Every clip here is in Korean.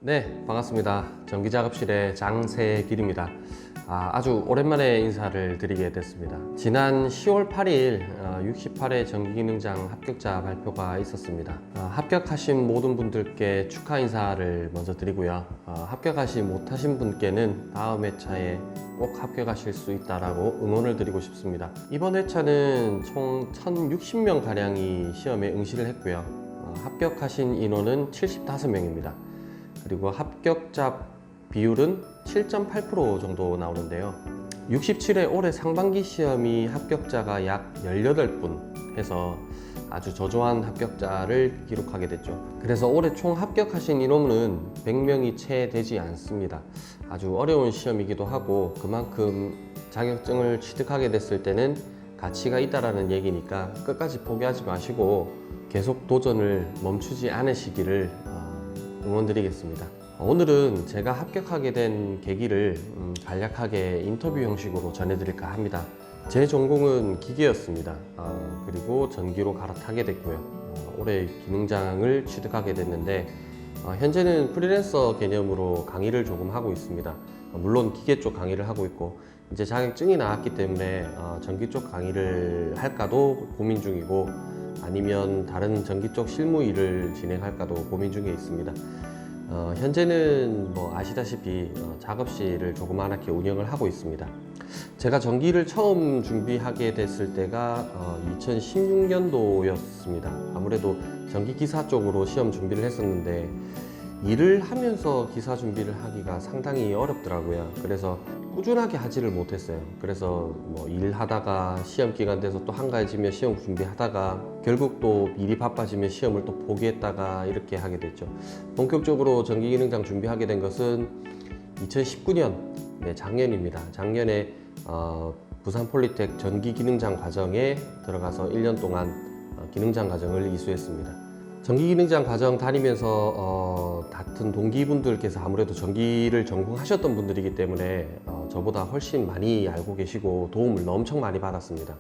네, 반갑습니다. 전기작업실의 장세길입니다. 아주 오랜만에 인사를 드리게 됐습니다. 지난 10월 8일 68회 전기기능장 합격자 발표가 있었습니다. 합격하신 모든 분들께 축하 인사를 먼저 드리고요. 합격하지 못하신 분께는 다음 회차에 꼭 합격하실 수 있다라고 응원을 드리고 싶습니다. 이번 회차는 총 1060명 가량이 시험에 응시를 했고요. 합격하신 인원은 75명입니다. 그리고 합격자 비율은 7.8% 정도 나오는데요. 67회 올해 상반기 시험이 합격자가 약 18분 해서 아주 저조한 합격자를 기록하게 됐죠. 그래서 올해 총 합격하신 인원은 100명이 채 되지 않습니다. 아주 어려운 시험이기도 하고 그만큼 자격증을 취득하게 됐을 때는 가치가 있다라는 얘기니까 끝까지 포기하지 마시고 계속 도전을 멈추지 않으시기를 응원드리겠습니다. 오늘은 제가 합격하게 된 계기를 간략하게 인터뷰 형식으로 전해드릴까 합니다. 제 전공은 기계였습니다. 그리고 전기로 갈아타게 됐고요. 올해 기능장을 취득하게 됐는데 현재는 프리랜서 개념으로 강의를 조금 하고 있습니다. 물론 기계 쪽 강의를 하고 있고 이제 자격증이 나왔기 때문에 전기 쪽 강의를 할까도 고민 중이고 아니면 다른 전기 쪽 실무 일을 진행할까도 고민 중에 있습니다. 현재는 아시다시피 작업실을 조그맣게 운영을 하고 있습니다. 제가 전기를 처음 준비하게 됐을 때가 2016년도였습니다. 아무래도 전기기사 쪽으로 시험 준비를 했었는데 일을 하면서 기사 준비를 하기가 상당히 어렵더라고요. 그래서 꾸준하게 하지를 못했어요. 그래서 일하다가 시험 기간 돼서 또 한가해지면 시험 준비하다가 결국 또 일이 바빠지면 시험을 또 포기했다가 이렇게 하게 됐죠. 본격적으로 전기기능장 준비하게 된 것은 2019년 작년입니다. 작년에 부산 폴리텍 전기기능장 과정에 들어가서 1년 동안 기능장 과정을 이수했습니다. 전기기능장 과정 다니면서 같은 동기분들께서 아무래도 전기를 전공하셨던 분들이기 때문에 저보다 훨씬 많이 알고 계시고 도움을 엄청 많이 받았습니다.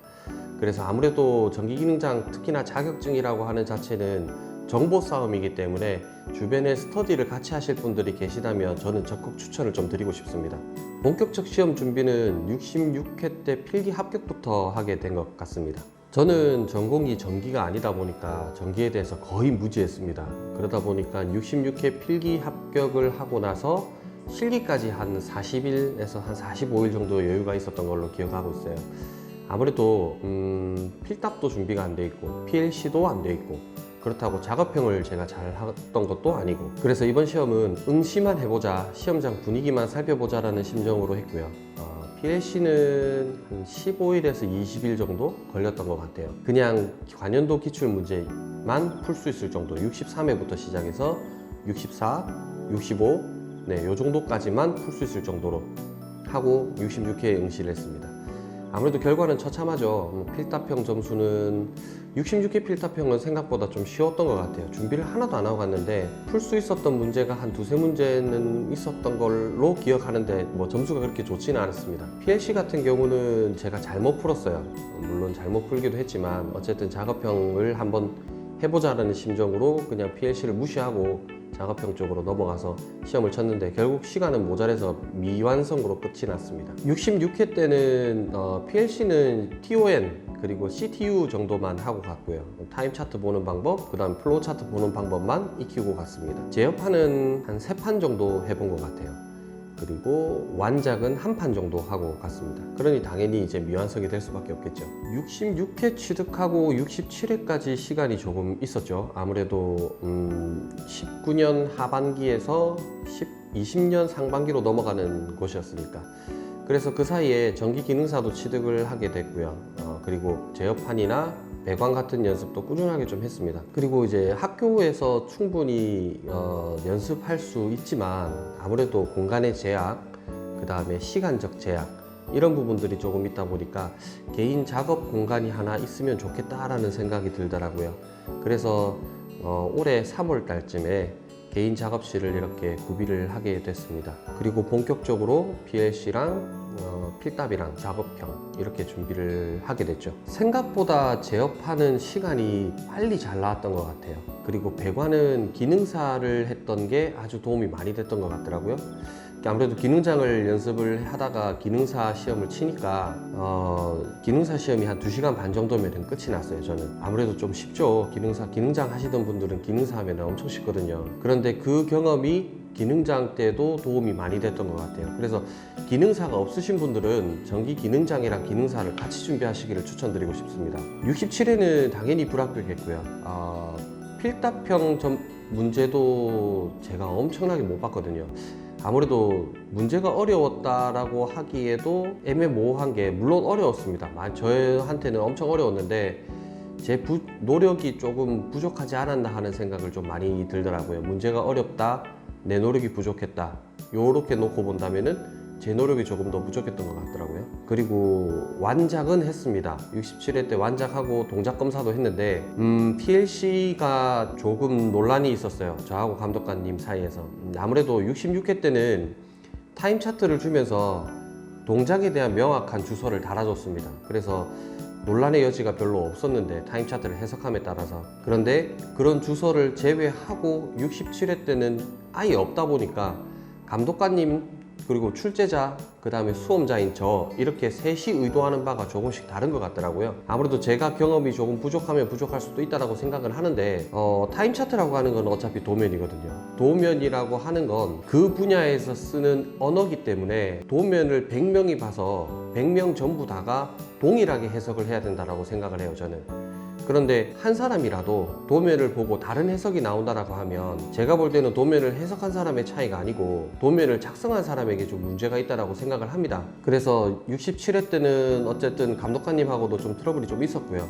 그래서 아무래도 전기기능장 특히나 자격증이라고 하는 자체는 정보 싸움이기 때문에 주변에 스터디를 같이 하실 분들이 계시다면 저는 적극 추천을 좀 드리고 싶습니다. 본격적 시험 준비는 66회 때 필기 합격부터 하게 된 것 같습니다. 저는 전공이 전기가 아니다 보니까 전기에 대해서 거의 무지했습니다. 그러다 보니까 66회 필기 합격을 하고 나서 실기까지 한 40일에서 한 45일 정도 여유가 있었던 걸로 기억하고 있어요. 아무래도 필답도 준비가 안 돼 있고 PLC도 안 돼 있고 그렇다고 작업형을 제가 잘 했던 것도 아니고 그래서 이번 시험은 응시만 해보자, 시험장 분위기만 살펴보자 라는 심정으로 했고요. PLC는 한 15일에서 20일 정도 걸렸던 것 같아요. 그냥 관연도 기출 문제만 풀 수 있을 정도 63회부터 시작해서 64, 65, 요 정도까지만 풀 수 있을 정도로 하고 66회에 응시를 했습니다. 아무래도 결과는 처참하죠. 필답형 점수는 66회 필답형은 생각보다 좀 쉬웠던 것 같아요. 준비를 하나도 안 하고 갔는데 풀 수 있었던 문제가 한 두세 문제는 있었던 걸로 기억하는데 점수가 그렇게 좋지는 않았습니다. PLC 같은 경우는 제가 잘못 풀었어요. 물론 잘못 풀기도 했지만 어쨌든 작업형을 한번 해보자라는 심정으로 그냥 PLC를 무시하고 작업형 쪽으로 넘어가서 시험을 쳤는데 결국 시간은 모자라서 미완성으로 끝이 났습니다. 66회 때는 PLC는 TON 그리고 CTU 정도만 하고 갔고요. 타임 차트 보는 방법, 그 다음 플로우 차트 보는 방법만 익히고 갔습니다. 제어판은 한 3판 정도 해본 것 같아요. 그리고 완작은 한 판 정도 하고 갔습니다. 그러니 당연히 이제 미완성이 될 수밖에 없겠죠. 66회 취득하고 67회까지 시간이 조금 있었죠. 아무래도 19년 하반기에서 20년 상반기로 넘어가는 곳이었으니까. 그래서 그 사이에 전기기능사도 취득을 하게 됐고요. 그리고 제어판이나 배관 같은 연습도 꾸준하게 좀 했습니다. 그리고 이제 학교에서 충분히 연습할 수 있지만 아무래도 공간의 제약, 그 다음에 시간적 제약 이런 부분들이 조금 있다 보니까 개인 작업 공간이 하나 있으면 좋겠다라는 생각이 들더라고요. 그래서 올해 3월 달쯤에 개인 작업실을 이렇게 구비를 하게 됐습니다. 그리고 본격적으로 PLC랑 필답이랑 작업형 이렇게 준비를 하게 됐죠. 생각보다 제업하는 시간이 빨리 잘 나왔던 것 같아요. 그리고 배관은 기능사를 했던 게 아주 도움이 많이 됐던 것 같더라고요. 아무래도 기능장을 연습을 하다가 기능사 시험을 치니까 기능사 시험이 한 2시간 반 정도면 끝이 났어요. 저는 아무래도 좀 쉽죠. 기능장 하시던 분들은 기능사 하면 엄청 쉽거든요. 그런데 그 경험이 기능장 때도 도움이 많이 됐던 것 같아요. 그래서 기능사가 없으신 분들은 전기 기능장이랑 기능사를 같이 준비하시기를 추천드리고 싶습니다. 67회는 당연히 불합격했고요. 필답형 문제도 제가 엄청나게 못 봤거든요. 아무래도 문제가 어려웠다라고 하기에도 애매모호한 게, 물론 어려웠습니다. 저한테는 엄청 어려웠는데 제 노력이 조금 부족하지 않았나 하는 생각을 좀 많이 들더라고요. 문제가 어렵다, 내 노력이 부족했다, 요렇게 놓고 본다면은 제 노력이 조금 더 부족했던 것 같더라고요. 그리고 완작은 했습니다. 67회 때 완작하고 동작 검사도 했는데 PLC가 조금 논란이 있었어요. 저하고 감독관님 사이에서. 아무래도 66회 때는 타임 차트를 주면서 동작에 대한 명확한 주소를 달아줬습니다. 그래서 논란의 여지가 별로 없었는데, 타임 차트를 해석함에 따라서. 그런데 그런 주소를 제외하고 67회 때는 아예 없다 보니까 감독관님 그리고 출제자, 그 다음에 수험자인 저, 이렇게 셋이 의도하는 바가 조금씩 다른 것 같더라고요. 아무래도 제가 경험이 조금 부족하면 부족할 수도 있다고 생각을 하는데, 타임 차트라고 하는 건 어차피 도면이거든요. 도면이라고 하는 건 그 분야에서 쓰는 언어기 때문에 도면을 100명이 봐서 100명 전부 다가 동일하게 해석을 해야 된다고 생각을 해요, 저는. 그런데 한 사람이라도 도면을 보고 다른 해석이 나온다라고 하면, 제가 볼 때는 도면을 해석한 사람의 차이가 아니고 도면을 작성한 사람에게 좀 문제가 있다라고 생각을 합니다. 그래서 67회 때는 어쨌든 감독관님하고도 좀 트러블이 좀 있었고요.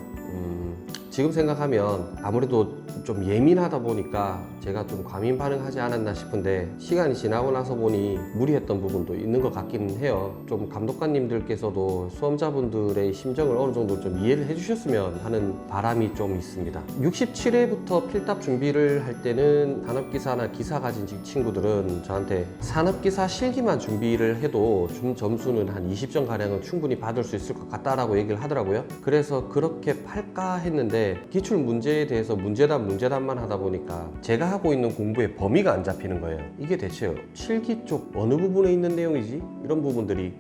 지금 생각하면 아무래도 좀 예민하다 보니까 제가 좀 과민 반응하지 않았나 싶은데, 시간이 지나고 나서 보니 무리했던 부분도 있는 것 같기는 해요. 좀 감독관님들께서도 수험자분들의 심정을 어느 정도 좀 이해를 해주셨으면 하는 바람이 좀 있습니다. 67회부터 필답 준비를 할 때는 산업기사나 기사 가진 친구들은 저한테 산업기사 실기만 준비를 해도 점수는 한 20점 가량은 충분히 받을 수 있을 것 같다라고 얘기를 하더라고요. 그래서 그렇게 팔까 했는데, 기출 문제에 대해서 문제답만 하다 보니까 제가 하고 있는 공부의 범위가 안 잡히는 거예요. 이게 대체 실기 쪽 어느 부분에 있는 내용이지? 이런 부분들이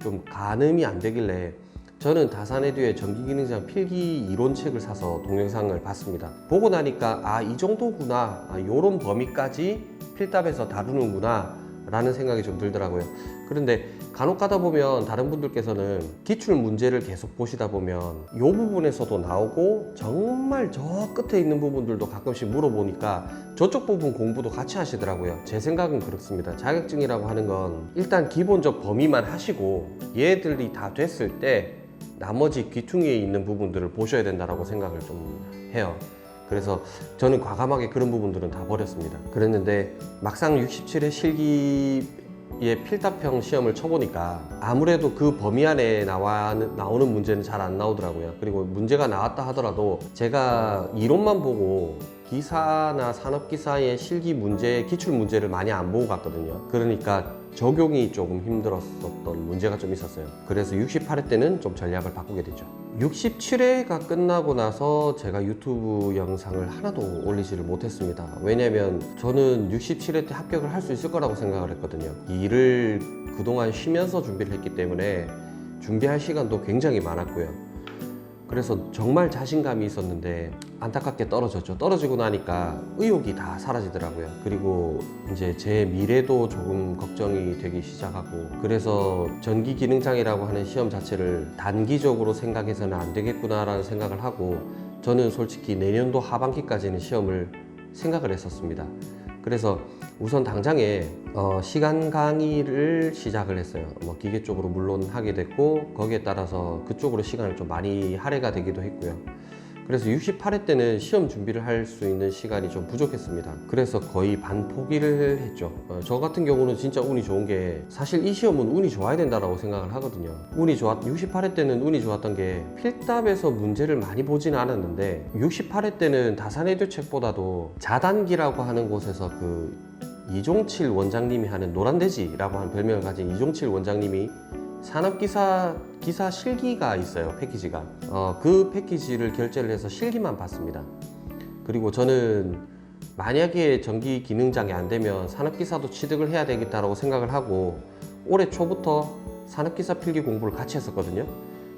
좀 가늠이 안 되길래 저는 다산에듀의 전기기능장 필기 이론책을 사서 동영상을 봤습니다. 보고 나니까 이 정도구나, 요런 범위까지 필답에서 다루는구나 라는 생각이 좀 들더라고요. 그런데 간혹 가다 보면 다른 분들께서는 기출 문제를 계속 보시다 보면 이 부분에서도 나오고 정말 저 끝에 있는 부분들도 가끔씩 물어보니까 저쪽 부분 공부도 같이 하시더라고요. 제 생각은 그렇습니다. 자격증이라고 하는 건 일단 기본적 범위만 하시고 얘들이 다 됐을 때 나머지 귀퉁이에 있는 부분들을 보셔야 된다고 생각을 좀 해요. 그래서 저는 과감하게 그런 부분들은 다 버렸습니다. 그랬는데 막상 67회 실기의 필답형 시험을 쳐보니까 아무래도 그 범위 안에 나오는 문제는 잘 안 나오더라고요. 그리고 문제가 나왔다 하더라도 제가 이론만 보고 기사나 산업기사의 실기 문제, 기출 문제를 많이 안 보고 갔거든요. 그러니까 적용이 조금 힘들었던 문제가 좀 있었어요. 그래서 68회 때는 좀 전략을 바꾸게 되죠. 67회가 끝나고 나서 제가 유튜브 영상을 하나도 올리지를 못했습니다. 왜냐면 저는 67회 때 합격을 할 수 있을 거라고 생각을 했거든요. 이 일을 그동안 쉬면서 준비를 했기 때문에 준비할 시간도 굉장히 많았고요. 그래서 정말 자신감이 있었는데 안타깝게 떨어졌죠. 떨어지고 나니까 의욕이 다 사라지더라고요. 그리고 이제 제 미래도 조금 걱정이 되기 시작하고, 그래서 전기기능장이라고 하는 시험 자체를 단기적으로 생각해서는 안 되겠구나라는 생각을 하고, 저는 솔직히 내년도 하반기까지는 시험을 생각을 했었습니다. 그래서 우선 당장에 시간 강의를 시작을 했어요. 기계 쪽으로 물론 하게 됐고, 거기에 따라서 그쪽으로 시간을 좀 많이 할애가 되기도 했고요. 그래서 68회 때는 시험 준비를 할 수 있는 시간이 좀 부족했습니다. 그래서 거의 반 포기를 했죠. 저 같은 경우는 진짜 운이 좋은 게, 사실 이 시험은 운이 좋아야 된다고 생각을 하거든요. 68회 때는 운이 좋았던 게 필답에서 문제를 많이 보지는 않았는데, 68회 때는 다산에듀 책보다도 자단기라고 하는 곳에서 이종칠 원장님이 하는 노란돼지라고 하는 별명을 가진 이종칠 원장님이 기사 실기가 있어요. 패키지가. 그 패키지를 결제를 해서 실기만 받습니다. 그리고 저는 만약에 전기 기능장이 안 되면 산업기사도 취득을 해야 되겠다라고 생각을 하고 올해 초부터 산업기사 필기 공부를 같이 했었거든요.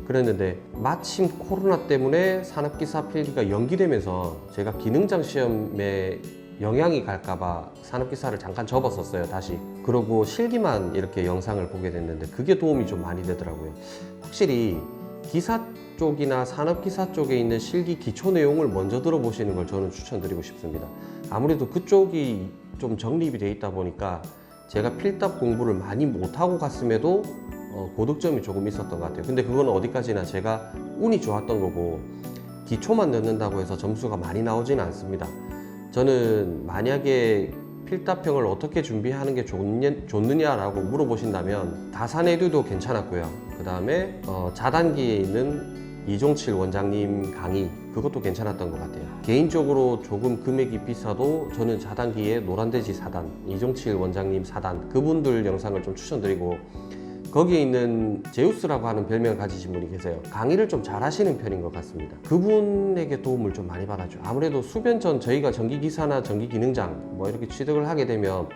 그랬는데 마침 코로나 때문에 산업기사 필기가 연기되면서 제가 기능장 시험에 영향이 갈까봐 산업기사를 잠깐 접었었어요, 다시. 그러고 실기만 이렇게 영상을 보게 됐는데 그게 도움이 좀 많이 되더라고요. 확실히 기사 쪽이나 산업기사 쪽에 있는 실기 기초 내용을 먼저 들어보시는 걸 저는 추천드리고 싶습니다. 아무래도 그쪽이 좀 정립이 돼 있다 보니까 제가 필답 공부를 많이 못하고 갔음에도 고득점이 조금 있었던 것 같아요. 근데 그건 어디까지나 제가 운이 좋았던 거고 기초만 넣는다고 해서 점수가 많이 나오지는 않습니다. 저는 만약에 필답형을 어떻게 준비하는 게 좋느냐라고 물어보신다면 다산에듀도 괜찮았고요. 그 다음에 자단기에 있는 이종칠 원장님 강의, 그것도 괜찮았던 것 같아요. 개인적으로 조금 금액이 비싸도 저는 자단기에 노란돼지 4단, 이종칠 원장님 4단, 그분들 영상을 좀 추천드리고, 거기에 있는 제우스라고 하는 별명을 가지신 분이 계세요. 강의를 좀 잘하시는 편인 것 같습니다. 그분에게 도움을 좀 많이 받았죠. 아무래도 수변 전 저희가 전기기사나 전기기능장 뭐 이렇게 취득을 하게 되면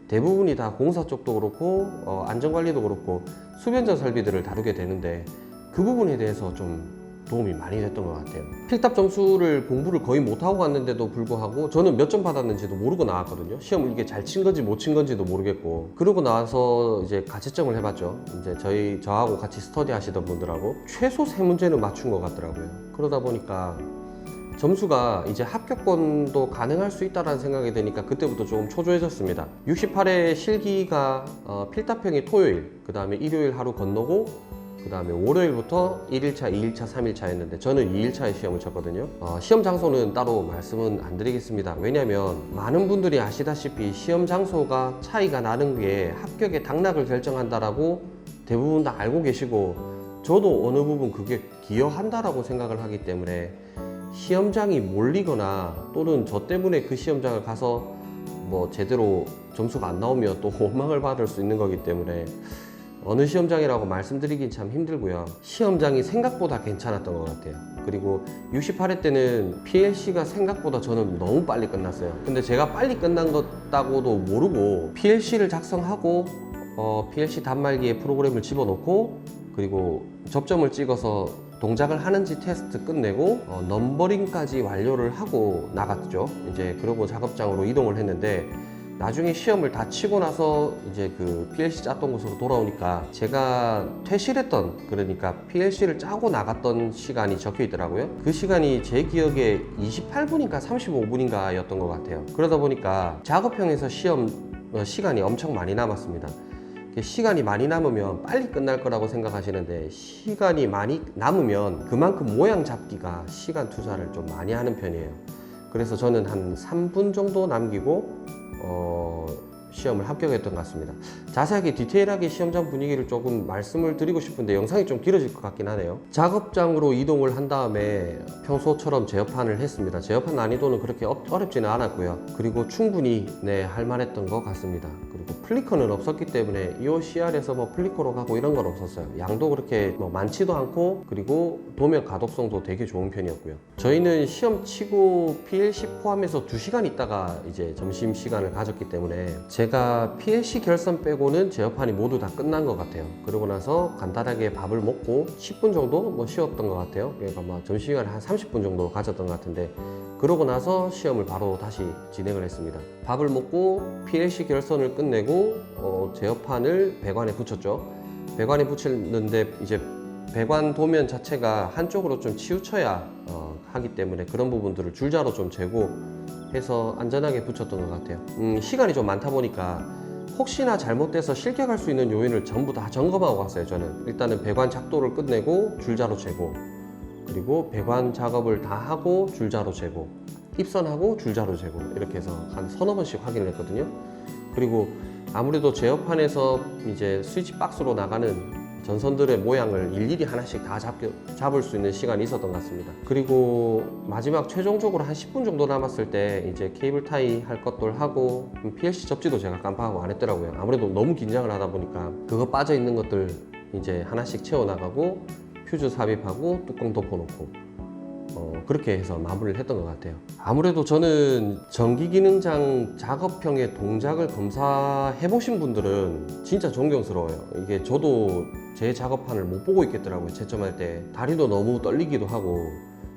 대부분이 다 공사 쪽도 그렇고 안전관리도 그렇고 수변전 설비들을 다루게 되는데 그 부분에 대해서 좀 도움이 많이 됐던 것 같아요. 필답 점수를 공부를 거의 못하고 갔는데도 불구하고 저는 몇 점 받았는지도 모르고 나왔거든요. 시험을 이게 잘 친 건지 못 친 건지도 모르겠고, 그러고 나서 이제 가채점을 해봤죠. 이제 저하고 같이 스터디 하시던 분들하고 최소 3문제는 맞춘 것 같더라고요. 그러다 보니까 점수가 이제 합격권도 가능할 수 있다는 생각이 드니까 그때부터 조금 초조해졌습니다. 68회 실기가 필답형이 토요일, 그 다음에 일요일 하루 건너고 그 다음에 월요일부터 1일차, 2일차, 3일차였는데 저는 2일차에 시험을 쳤거든요. 시험 장소는 따로 말씀은 안 드리겠습니다. 왜냐하면 많은 분들이 아시다시피 시험 장소가 차이가 나는 게 합격의 당락을 결정한다라고 대부분 다 알고 계시고, 저도 어느 부분 그게 기여한다라고 생각을 하기 때문에 시험장이 몰리거나 또는 저 때문에 그 시험장을 가서 뭐 제대로 점수가 안 나오면 또 원망을 받을 수 있는 거기 때문에 어느 시험장이라고 말씀드리긴 참 힘들고요. 시험장이 생각보다 괜찮았던 것 같아요. 그리고 68회 때는 PLC가 생각보다 저는 너무 빨리 끝났어요. 근데 제가 빨리 끝난 것다고도 모르고 PLC를 작성하고 PLC 단말기에 프로그램을 집어넣고 그리고 접점을 찍어서 동작을 하는지 테스트 끝내고 넘버링까지 완료를 하고 나갔죠. 이제 그러고 작업장으로 이동을 했는데 나중에 시험을 다 치고 나서 이제 그 PLC 짰던 곳으로 돌아오니까 제가 퇴실했던, 그러니까 PLC를 짜고 나갔던 시간이 적혀 있더라고요. 그 시간이 제 기억에 28분인가 35분인가 였던 것 같아요. 그러다 보니까 작업형에서 시험 시간이 엄청 많이 남았습니다. 시간이 많이 남으면 빨리 끝날 거라고 생각하시는데 시간이 많이 남으면 그만큼 모양 잡기가 시간 투자를 좀 많이 하는 편이에요. 그래서 저는 한 3분 정도 남기고 시험을 합격했던 것 같습니다. 자세하게 디테일하게 시험장 분위기를 조금 말씀을 드리고 싶은데 영상이 좀 길어질 것 같긴 하네요. 작업장으로 이동을 한 다음에 평소처럼 제어판을 했습니다. 제어판 난이도는 그렇게 어렵지는 않았고요. 그리고 충분히 할만했던 것 같습니다. 그리고 플리커는 없었기 때문에 EOCR에서 뭐 플리커로 가고 이런 건 없었어요. 양도 그렇게 뭐 많지도 않고, 그리고 도면 가독성도 되게 좋은 편이었고요. 저희는 시험 치고 PLC 포함해서 2시간 있다가 이제 점심시간을 가졌기 때문에 제가 PLC 결선 빼고는 제어판이 모두 다 끝난 것 같아요. 그러고 나서 간단하게 밥을 먹고 10분 정도 뭐 쉬었던 것 같아요. 그러니까 뭐 점심시간을 한 30분 정도 가졌던 것 같은데, 그러고 나서 시험을 바로 다시 진행을 했습니다. 밥을 먹고 PLC 결선을 끝내고 제어판을 배관에 붙였죠. 배관에 붙였는데 이제 배관 도면 자체가 한쪽으로 좀 치우쳐야 하기 때문에 그런 부분들을 줄자로 좀 재고 해서 안전하게 붙였던 것 같아요. 시간이 좀 많다 보니까 혹시나 잘못돼서 실격할 수 있는 요인을 전부 다 점검하고 왔어요. 저는 일단은 배관 작도를 끝내고 줄자로 재고, 그리고 배관 작업을 다 하고 줄자로 재고, 입선하고 줄자로 재고, 이렇게 해서 한 서너 번씩 확인을 했거든요. 그리고 아무래도 제어판에서 이제 스위치 박스로 나가는 전선들의 모양을 일일이 하나씩 다 잡을 수 있는 시간이 있었던 것 같습니다. 그리고 마지막 최종적으로 한 10분 정도 남았을 때 이제 케이블 타이 할 것들 하고, PLC 접지도 제가 깜빡하고 안 했더라고요. 아무래도 너무 긴장을 하다 보니까 그거 빠져 있는 것들 이제 하나씩 채워나가고 퓨즈 삽입하고 뚜껑 덮어놓고 그렇게 해서 마무리를 했던 것 같아요. 아무래도 저는 전기기능장 작업형의 동작을 검사해 보신 분들은 진짜 존경스러워요. 이게 저도 제 작업판을 못 보고 있겠더라고요. 채점할 때 다리도 너무 떨리기도 하고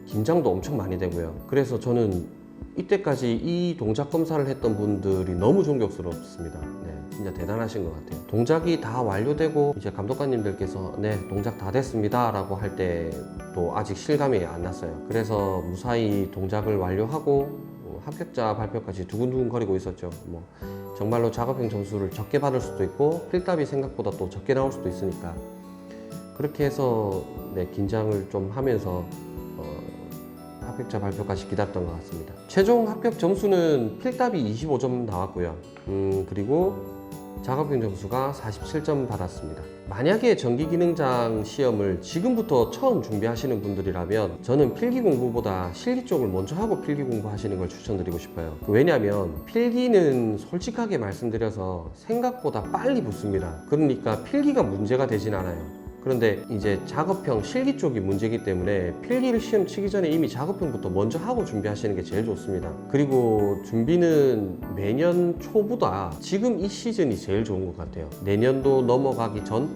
긴장도 엄청 많이 되고요. 그래서 저는 이때까지 이 동작 검사를 했던 분들이 너무 존경스럽습니다. 네, 진짜 대단하신 것 같아요. 동작이 다 완료되고 이제 감독관님들께서 네, 동작 다 됐습니다 라고 할 때도 아직 실감이 안 났어요. 그래서 무사히 동작을 완료하고 합격자 발표까지 두근두근 거리고 있었죠. 뭐 정말로 작업형 점수를 적게 받을 수도 있고 필답이 생각보다 또 적게 나올 수도 있으니까 그렇게 해서 네, 긴장을 좀 하면서 합격자 발표까지 기다렸던 것 같습니다. 최종 합격 점수는 필답이 25점 나왔고요. 그리고 작업형 점수가 47점 받았습니다. 만약에 전기기능장 시험을 지금부터 처음 준비하시는 분들이라면 저는 필기 공부보다 실기 쪽을 먼저 하고 필기 공부하시는 걸 추천드리고 싶어요. 왜냐하면 필기는 솔직하게 말씀드려서 생각보다 빨리 붙습니다. 그러니까 필기가 문제가 되진 않아요. 그런데 이제 작업형 실기 쪽이 문제이기 때문에 필기를 시험 치기 전에 이미 작업형부터 먼저 하고 준비하시는 게 제일 좋습니다. 그리고 준비는 매년 초보다 지금 이 시즌이 제일 좋은 것 같아요. 내년도 넘어가기 전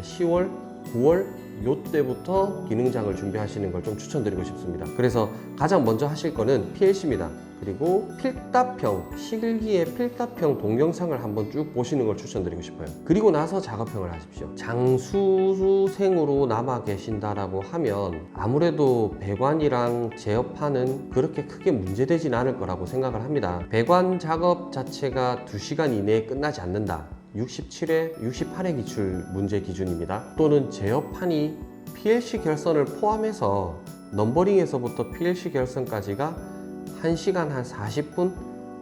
10월, 9월 요때부터 기능장을 준비하시는 걸 좀 추천드리고 싶습니다. 그래서 가장 먼저 하실 거는 PLC입니다. 그리고 필답형, 실기의 필답형 동영상을 한번 쭉 보시는 걸 추천드리고 싶어요. 그리고 나서 작업형을 하십시오. 장수생으로 남아 계신다라고 하면 아무래도 배관이랑 제어판은 그렇게 크게 문제되진 않을 거라고 생각을 합니다. 배관 작업 자체가 2시간 이내에 끝나지 않는다. 67회, 68회 기출 문제 기준입니다. 또는 제어판이 PLC 결선을 포함해서 넘버링에서부터 PLC 결선까지가 1시간 한 40분,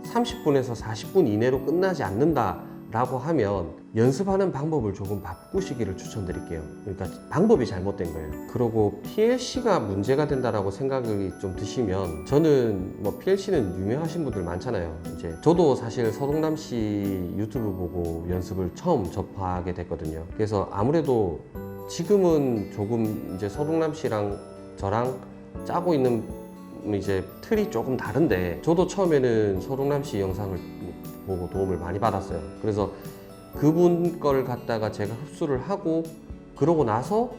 30분에서 40분 이내로 끝나지 않는다 라고 하면 연습하는 방법을 조금 바꾸시기를 추천드릴게요. 그러니까 방법이 잘못된 거예요. 그리고 PLC가 문제가 된다라고 생각이 좀 드시면 저는 뭐 PLC는 유명하신 분들 많잖아요. 이제 저도 사실 서동남 씨 유튜브 보고 연습을 처음 접하게 됐거든요. 그래서 아무래도 지금은 조금 이제 서동남 씨랑 저랑 짜고 있는 이제 틀이 조금 다른데 저도 처음에는 서동남 씨 영상을 보고 도움을 많이 받았어요. 그래서 그분 거를 갖다가 제가 흡수를 하고 그러고 나서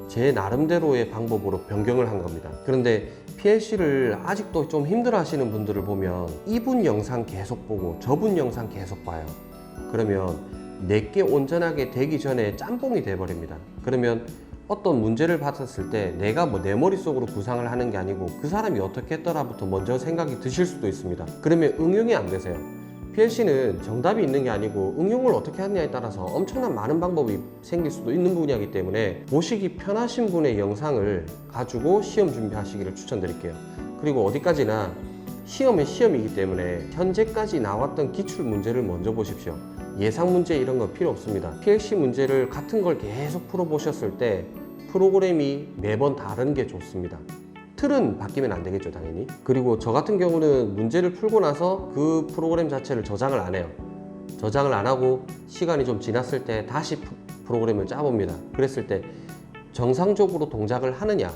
제 나름대로의 방법으로 변경을 한 겁니다. 그런데 PLC를 아직도 좀 힘들어 하시는 분들을 보면 이분 영상 계속 보고 저분 영상 계속 봐요. 그러면 내게 온전하게 되기 전에 짬뽕이 돼버립니다. 그러면 어떤 문제를 받았을 때 내가 뭐 내 머릿속으로 구상을 하는 게 아니고 그 사람이 어떻게 했더라부터 먼저 생각이 드실 수도 있습니다. 그러면 응용이 안 되세요. PLC는 정답이 있는 게 아니고 응용을 어떻게 하느냐에 따라서 엄청난 많은 방법이 생길 수도 있는 분야이기 때문에 보시기 편하신 분의 영상을 가지고 시험 준비하시기를 추천드릴게요. 그리고 어디까지나 시험은 시험이기 때문에 현재까지 나왔던 기출 문제를 먼저 보십시오. 예상 문제 이런 건 필요 없습니다. PLC 문제를 같은 걸 계속 풀어보셨을 때 프로그램이 매번 다른 게 좋습니다. 틀은 바뀌면 안 되겠죠, 당연히. 그리고 저 같은 경우는 문제를 풀고 나서 그 프로그램 자체를 저장을 안 해요. 저장을 안 하고 시간이 좀 지났을 때 다시 프로그램을 짜봅니다. 그랬을 때 정상적으로 동작을 하느냐,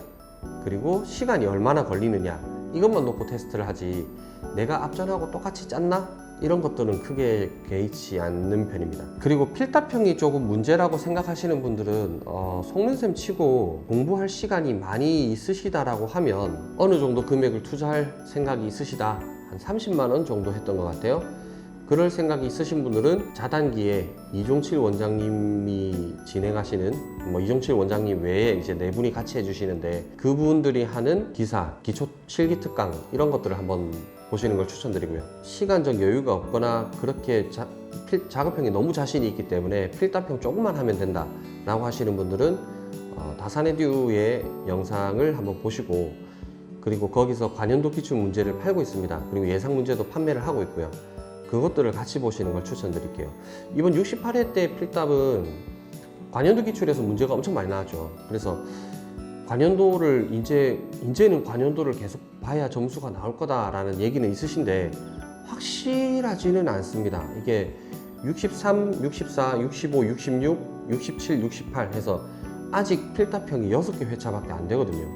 그리고 시간이 얼마나 걸리느냐, 이것만 놓고 테스트를 하지 내가 앞전하고 똑같이 짰나? 이런 것들은 크게 개의치 않는 편입니다. 그리고 필답형이 조금 문제라고 생각하시는 분들은 속는 셈 치고 공부할 시간이 많이 있으시다라고 하면 어느 정도 금액을 투자할 생각이 있으시다, 한 30만 원 정도 했던 것 같아요. 그럴 생각이 있으신 분들은 자단기에 이종칠 원장님이 진행하시는 이종칠 원장님 외에 이제 네 분이 같이 해주시는데 그분들이 하는 기사, 기초 실기 특강 이런 것들을 한번 보시는 걸 추천드리고요. 시간적 여유가 없거나 그렇게 작업형이 너무 자신이 있기 때문에 필답형 조금만 하면 된다 라고 하시는 분들은 다산에듀의 영상을 한번 보시고 그리고 거기서 관연도 기출 문제를 팔고 있습니다. 그리고 예상 문제도 판매를 하고 있고요. 그것들을 같이 보시는 걸 추천드릴게요. 이번 68회 때 필답은 관연도 기출에서 문제가 엄청 많이 나왔죠. 그래서 관연도를 이제는 관연도를 계속 봐야 점수가 나올 거다라는 얘기는 있으신데 확실하지는 않습니다. 이게 63, 64, 65, 66, 67, 68 해서 아직 필답형이 6개 회차밖에 안 되거든요.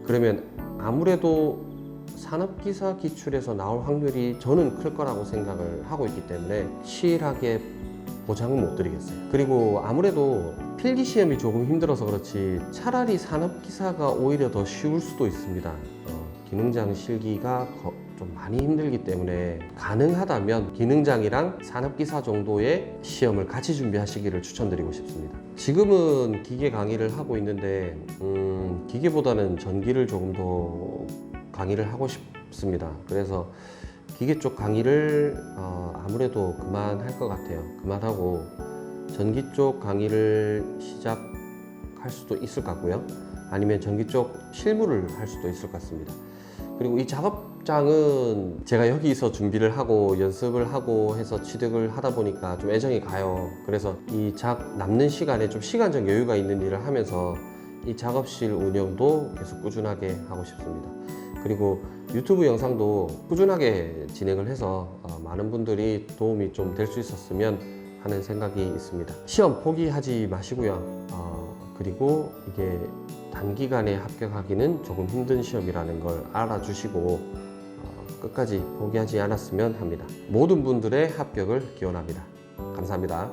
그러면 아무래도 산업기사 기출에서 나올 확률이 저는 클 거라고 생각을 하고 있기 때문에 시일하게 보장은 못 드리겠어요. 그리고 아무래도 필기 시험이 조금 힘들어서 그렇지 차라리 산업기사가 오히려 더 쉬울 수도 있습니다. 기능장 실기가 좀 많이 힘들기 때문에 가능하다면 기능장이랑 산업기사 정도의 시험을 같이 준비하시기를 추천드리고 싶습니다. 지금은 기계 강의를 하고 있는데 기계보다는 전기를 조금 더 강의를 하고 싶습니다. 그래서 기계 쪽 강의를 아무래도 그만할 것 같아요. 그만하고 전기 쪽 강의를 시작할 수도 있을 것 같고요. 아니면 전기 쪽 실무를 할 수도 있을 것 같습니다. 그리고 이 작업장은 제가 여기서 준비를 하고 연습을 하고 해서 취득을 하다 보니까 좀 애정이 가요. 그래서 이 남는 시간에 좀 시간적 여유가 있는 일을 하면서 이 작업실 운영도 계속 꾸준하게 하고 싶습니다. 그리고 유튜브 영상도 꾸준하게 진행을 해서 많은 분들이 도움이 좀 될 수 있었으면 하는 생각이 있습니다. 시험 포기하지 마시고요. 그리고 이게 단기간에 합격하기는 조금 힘든 시험이라는 걸 알아주시고 끝까지 포기하지 않았으면 합니다. 모든 분들의 합격을 기원합니다. 감사합니다.